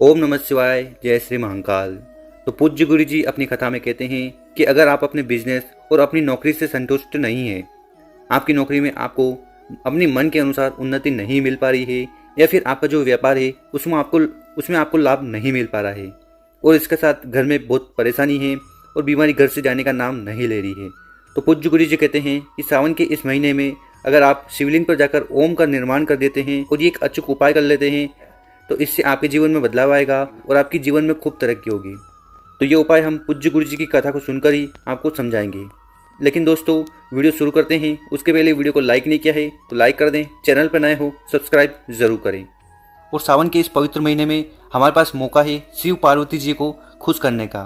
ओम नमः शिवाय, जय श्री महाकाल। तो पूज्य गुरु जी अपनी कथा में कहते हैं कि अगर आप अपने बिजनेस और अपनी नौकरी से संतुष्ट नहीं हैं, आपकी नौकरी में आपको अपनी मन के अनुसार उन्नति नहीं मिल पा रही है, या फिर आपका जो व्यापार है उसमें आपको लाभ नहीं मिल पा रहा है, और इसके साथ घर में बहुत परेशानी है और बीमारी घर से जाने का नाम नहीं ले रही है, तो पूज्य गुरु जी कहते हैं कि सावन के इस महीने में अगर आप शिवलिंग पर जाकर ओम का निर्माण कर देते हैं और ये एक अचूक उपाय कर लेते हैं, तो इससे आपके जीवन में बदलाव आएगा और आपके जीवन में खूब तरक्की होगी। तो ये उपाय हम पूज्य गुरु जी की कथा को सुनकर ही आपको समझाएंगे। लेकिन दोस्तों, वीडियो शुरू करते हैं उसके पहले वीडियो को लाइक नहीं किया है तो लाइक कर दें, चैनल पर नए हो सब्सक्राइब जरूर करें। और सावन के इस पवित्र महीने में हमारे पास मौका है शिव पार्वती जी को खुश करने का,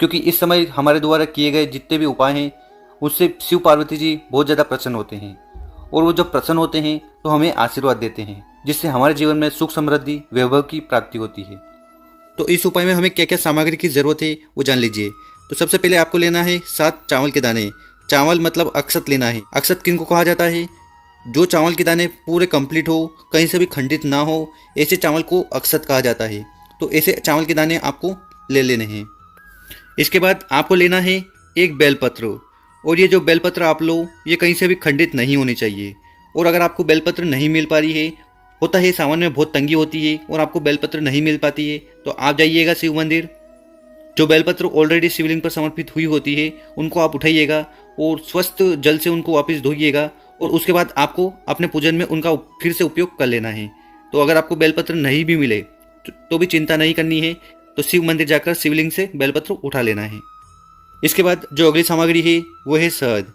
क्योंकि इस समय हमारे द्वारा किए गए जितने भी उपाय हैं उससे शिव पार्वती जी बहुत ज़्यादा प्रसन्न होते हैं, और वो जब प्रसन्न होते हैं तो हमें आशीर्वाद देते हैं, जिससे हमारे जीवन में सुख समृद्धि वैभव की प्राप्ति होती है। तो इस उपाय में हमें क्या क्या सामग्री की जरूरत है वो जान लीजिए। तो सबसे पहले आपको लेना है 7 चावल के दाने। चावल मतलब अक्षत लेना है। अक्षत किनको कहा जाता है? जो चावल के दाने पूरे कंप्लीट हो, कहीं से भी खंडित ना हो, ऐसे चावल को अक्षत कहा जाता है। तो ऐसे चावल के दाने आपको ले लेने हैं। इसके बाद आपको लेना है एक बेलपत्र, और ये जो बेलपत्र आप लो ये कहीं से भी खंडित नहीं होनी चाहिए। और अगर आपको बेलपत्र नहीं मिल पा रही है, होता है सावन में बहुत तंगी होती है और आपको बेलपत्र नहीं मिल पाती है, तो आप जाइएगा शिव मंदिर। जो बेलपत्र ऑलरेडी शिवलिंग पर समर्पित हुई होती है उनको आप उठाइएगा और स्वस्थ जल से उनको वापस धोइएगा, और उसके बाद आपको अपने पूजन में उनका फिर से उपयोग कर लेना है। तो अगर आपको बेलपत्र नहीं भी मिले तो भी चिंता नहीं करनी है, तो शिव मंदिर जाकर शिवलिंग से बेलपत्र उठा लेना है। इसके बाद जो अगली सामग्री है वो है शहद।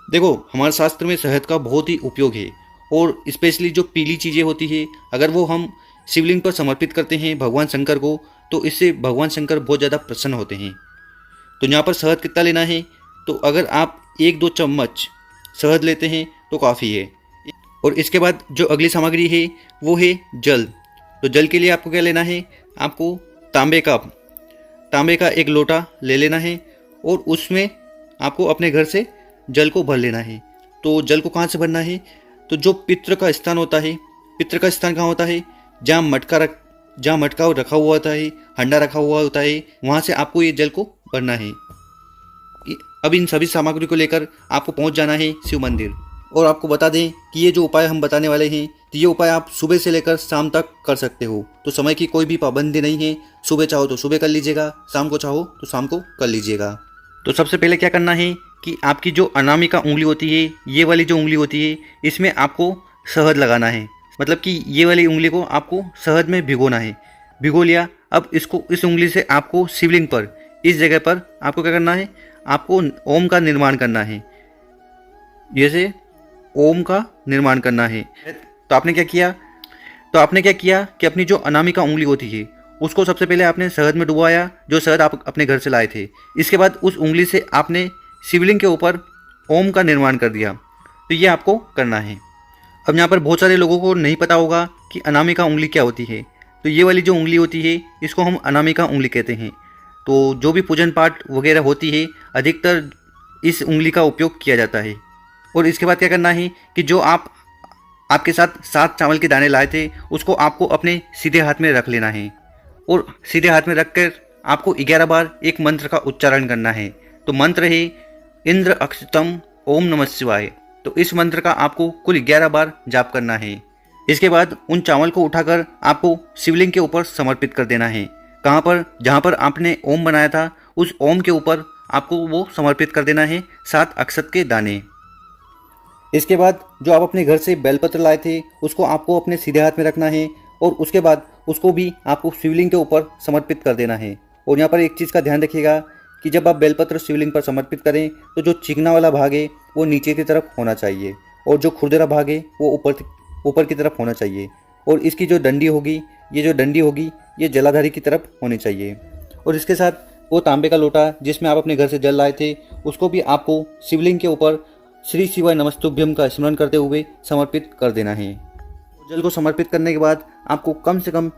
देखो, हमारे शास्त्र में शहद का बहुत ही उपयोग है, और स्पेशली जो पीली चीज़ें होती है अगर वो हम शिवलिंग पर समर्पित करते हैं भगवान शंकर को, तो इससे भगवान शंकर बहुत ज़्यादा प्रसन्न होते हैं। तो यहाँ पर शहद कितना लेना है? तो अगर आप 1-2 चम्मच शहद लेते हैं तो काफ़ी है। और इसके बाद जो अगली सामग्री है वो है जल। तो जल के लिए आपको क्या लेना है? आपको तांबे का एक लोटा ले लेना है, और उसमें आपको अपने घर से जल को भर लेना है। तो जल को कहाँ से भरना है? तो जो पितृ का स्थान होता है, पितृ का स्थान कहाँ होता है? जहाँ मटका रखा हुआ होता है, हंडा रखा हुआ होता है, वहाँ से आपको ये जल को भरना है। अब इन सभी सामग्री को लेकर आपको पहुँच जाना है शिव मंदिर। और आपको बता दें कि ये जो उपाय हम बताने वाले हैं, तो ये उपाय आप सुबह से लेकर शाम तक कर सकते हो। तो समय की कोई भी पाबंदी नहीं है, सुबह चाहो तो सुबह कर लीजिएगा, शाम को चाहो तो शाम को कर लीजिएगा। तो सबसे पहले क्या करना है कि आपकी जो अनामिका उंगली होती है, ये वाली जो उंगली होती है, इसमें आपको शहद लगाना है। मतलब कि ये वाली उंगली को आपको शहद में भिगोना है। भिगो लिया। अब इस उंगली से आपको शिवलिंग पर, इस जगह पर आपको क्या करना है? आपको ओम का निर्माण करना है। जैसे ओम का निर्माण करना है। तो आपने क्या किया कि अपनी जो अनामिका उंगली होती है उसको सबसे पहले आपने शहद में डुबाया, जो शहद आप अपने घर से लाए थे। इसके बाद उस उंगली से आपने शिवलिंग के ऊपर ओम का निर्माण कर दिया। तो ये आपको करना है। अब यहाँ पर बहुत सारे लोगों को नहीं पता होगा कि अनामिका उंगली क्या होती है। तो ये वाली जो उंगली होती है इसको हम अनामिका उंगली कहते हैं। तो जो भी पूजन पाठ वगैरह होती है अधिकतर इस उंगली का उपयोग किया जाता है। और इसके बाद क्या करना है कि जो आपके साथ 7 चावल के दाने लाए थे उसको आपको अपने सीधे हाथ में रख लेना है, और सीधे हाथ में रखकर आपको 11 बार एक मंत्र का उच्चारण करना है। तो मंत्र है इंद्र अक्षतम ओम नमः शिवाय। तो इस मंत्र का आपको कुल 11 बार जाप करना है। इसके बाद उन चावल को उठाकर आपको शिवलिंग के ऊपर समर्पित कर देना है। कहाँ पर? जहाँ पर आपने ओम बनाया था उस ओम के ऊपर आपको वो समर्पित कर देना है 7 अक्षत के दाने। इसके बाद जो आप अपने घर से बेलपत्र लाए थे उसको आपको अपने सीधे हाथ में रखना है, और उसके बाद उसको भी आपको शिवलिंग के ऊपर समर्पित कर देना है। और यहाँ पर एक चीज़ का ध्यान रखिएगा कि जब आप बेलपत्र शिवलिंग पर समर्पित करें तो जो चिकना वाला भाग है वो नीचे की तरफ होना चाहिए, और जो खुरदरा भाग है वो ऊपर की तरफ होना चाहिए। और इसकी जो डंडी होगी ये जलाधारी की तरफ होनी चाहिए। और इसके साथ वो तांबे का लोटा जिसमें आप अपने घर से जल लाए थे उसको भी आपको शिवलिंग के ऊपर श्री शिवाय नमस्तुभ्यम का स्मरण करते हुए समर्पित कर देना है। जल को समर्पित करने के बाद आपको कम से कम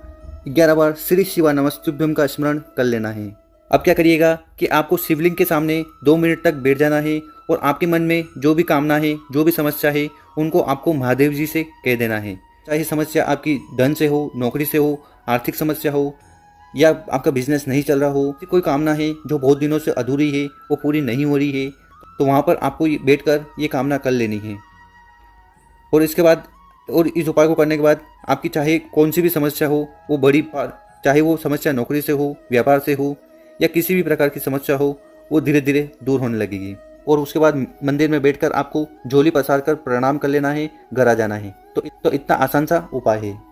11 बार श्री शिवाय नमस्तुभ्यम का स्मरण कर लेना है। अब क्या करिएगा कि आपको शिवलिंग के सामने 2 मिनट तक बैठ जाना है, और आपके मन में जो भी कामना है, जो भी समस्या है, उनको आपको महादेव जी से कह देना है। चाहे समस्या आपकी धन से हो, नौकरी से हो, आर्थिक समस्या हो, या आपका बिजनेस नहीं चल रहा हो, कोई कामना है जो बहुत दिनों से अधूरी है, वो पूरी नहीं हो रही है, तो वहाँ पर आपको बैठ कर ये कामना कर लेनी है। और इसके बाद और इस उपाय को करने के बाद आपकी चाहे कौन सी भी समस्या हो, वो बड़ी चाहे वो समस्या नौकरी से हो, व्यापार से हो, या किसी भी प्रकार की समस्या हो, वो धीरे धीरे दूर होने लगेगी। और उसके बाद मंदिर में बैठकर आपको झोली पसार कर प्रणाम कर लेना है, घर आ जाना है। तो इतना आसान सा उपाय है।